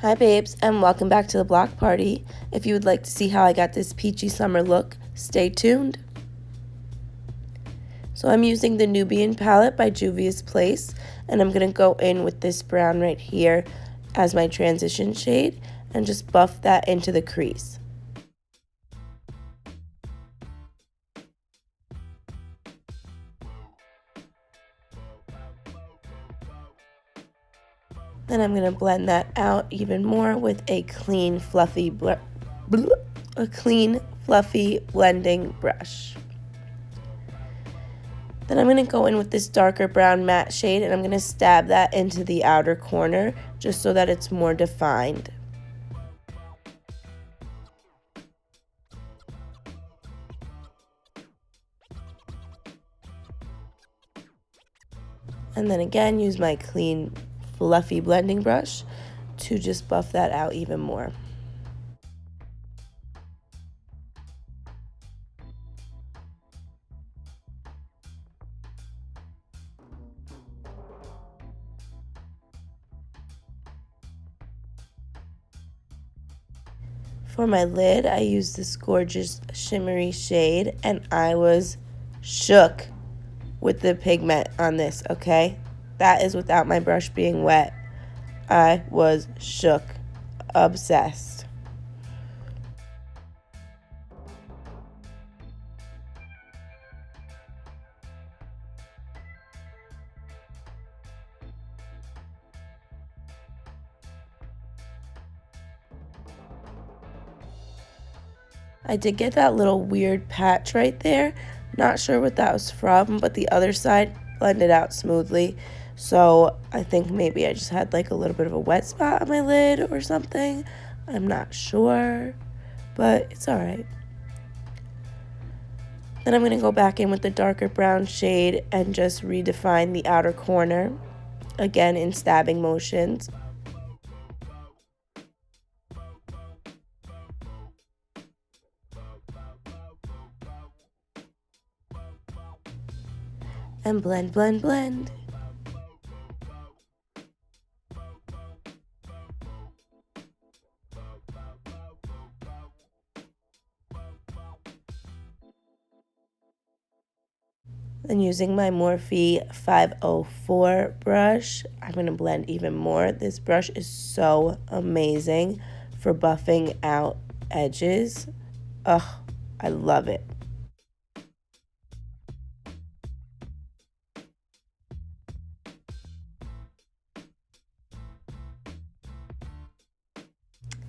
Hi babes, and welcome back to the block party. If you would like to see how I got this peachy summer look, stay tuned. So I'm using the Nubian palette by Juvia'S, and I'm going to go in with this brown right here as my transition shade and just buff that into the crease. Then I'm going to blend that out even more with a clean, fluffy blending brush. Then I'm going to go in with this darker brown matte shade and I'm going to stab that into the outer corner just so that it's more defined. And then again, use my clean, fluffy blending brush to just buff that out even more. For my lid, I used this gorgeous shimmery shade and I was shook with the pigment on this, okay? That is without my brush being wet. I was shook, obsessed. I did get that little weird patch right there. Not sure what that was from, but the other side blended out smoothly. So I think maybe I just had like a little bit of a wet spot on my lid or something. I'm not sure, but it's all right. Then I'm going to go back in with the darker brown shade and just redefine the outer corner, again in stabbing motions. And blend, blend, blend. Then using my Morphe 504 brush, I'm going to blend even more. This brush is so amazing for buffing out edges. Ugh, I love it.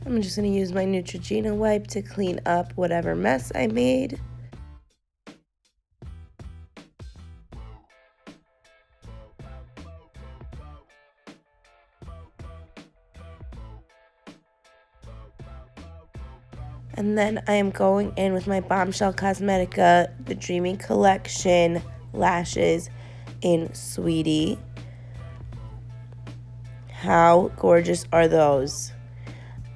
I'm just going to use my Neutrogena wipe to clean up whatever mess I made. And then I am going in with my Bombshell Cosmetica, the Dreamy Collection lashes in Sweetie. How gorgeous are those?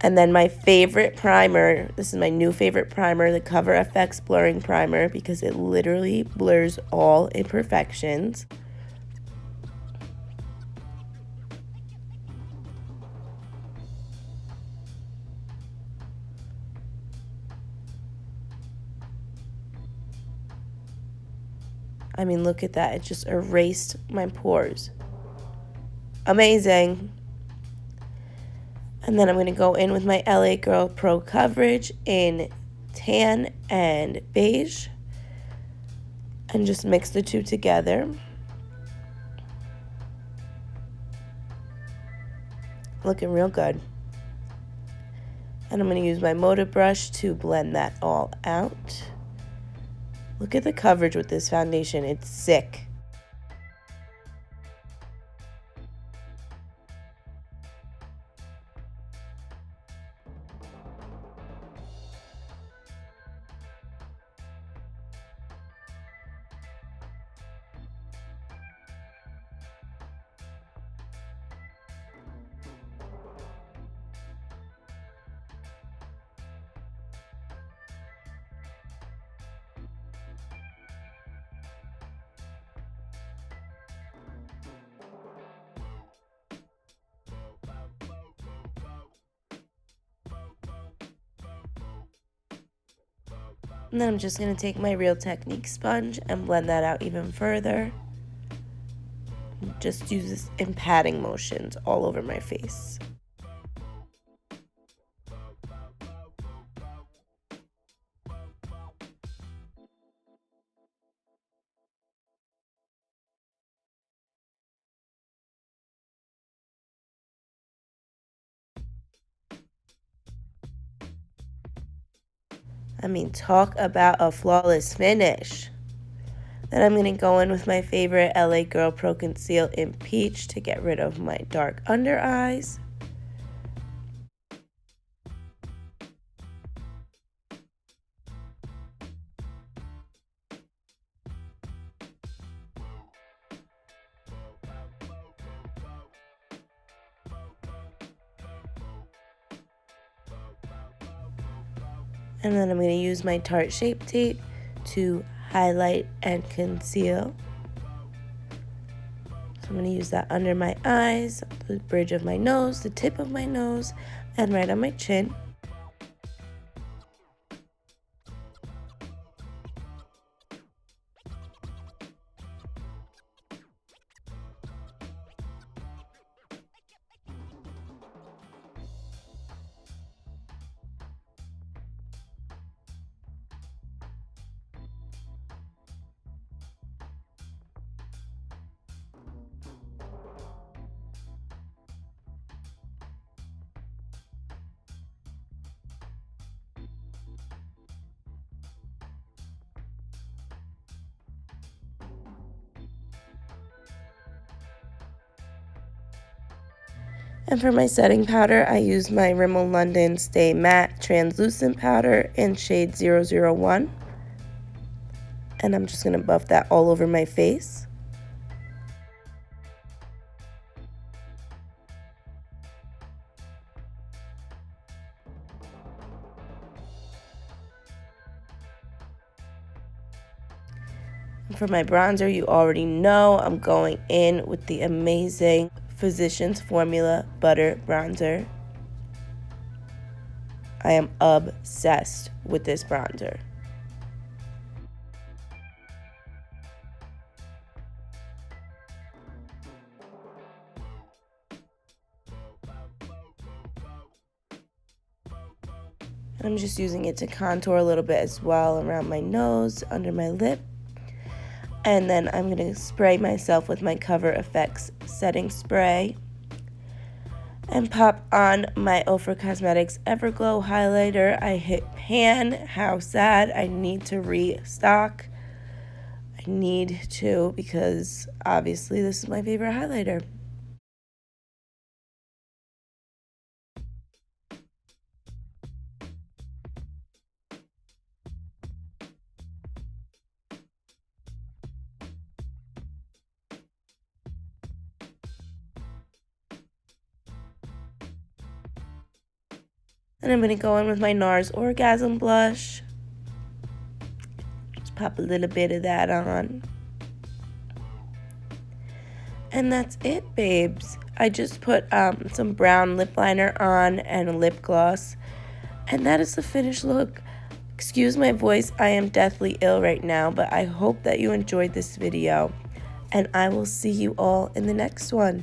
And then my favorite primer, this is my new favorite primer, the Cover FX Blurring Primer, because it literally blurs all imperfections. I mean, look at that. It just erased my pores. Amazing. And then I'm going to go in with my LA Girl Pro Coverage in tan and beige. And just mix the two together. Looking real good. And I'm going to use my motor brush to blend that all out. Look at the coverage with this foundation. It's sick. And then I'm just going to take my Real Technique sponge and blend that out even further. Just use this in patting motions all over my face. I mean, talk about a flawless finish. Then I'm going to go in with my favorite LA Girl Pro Conceal in Peach to get rid of my dark under eyes. And then I'm going to use my Tarte Shape Tape to highlight and conceal. So I'm going to use that under my eyes, the bridge of my nose, the tip of my nose, and right on my chin. And for my setting powder, I use my Rimmel London Stay Matte Translucent Powder in shade 001. And I'm just going to buff that all over my face. And for my bronzer, you already know I'm going in with the amazing Physicians Formula Butter Bronzer. I am obsessed with this bronzer. And I'm just using it to contour a little bit as well around my nose, under my lip. And then I'm going to spray myself with my Cover FX setting spray. And pop on my Ofra Cosmetics Everglow highlighter. I hit pan. How sad. I need to restock. I need to, because obviously this is my favorite highlighter. And I'm going to go in with my NARS Orgasm Blush. Just pop a little bit of that on. And that's it, babes. I just put some brown lip liner on and a lip gloss. And that is the finished look. Excuse my voice, I am deathly ill right now, but I hope that you enjoyed this video. And I will see you all in the next one.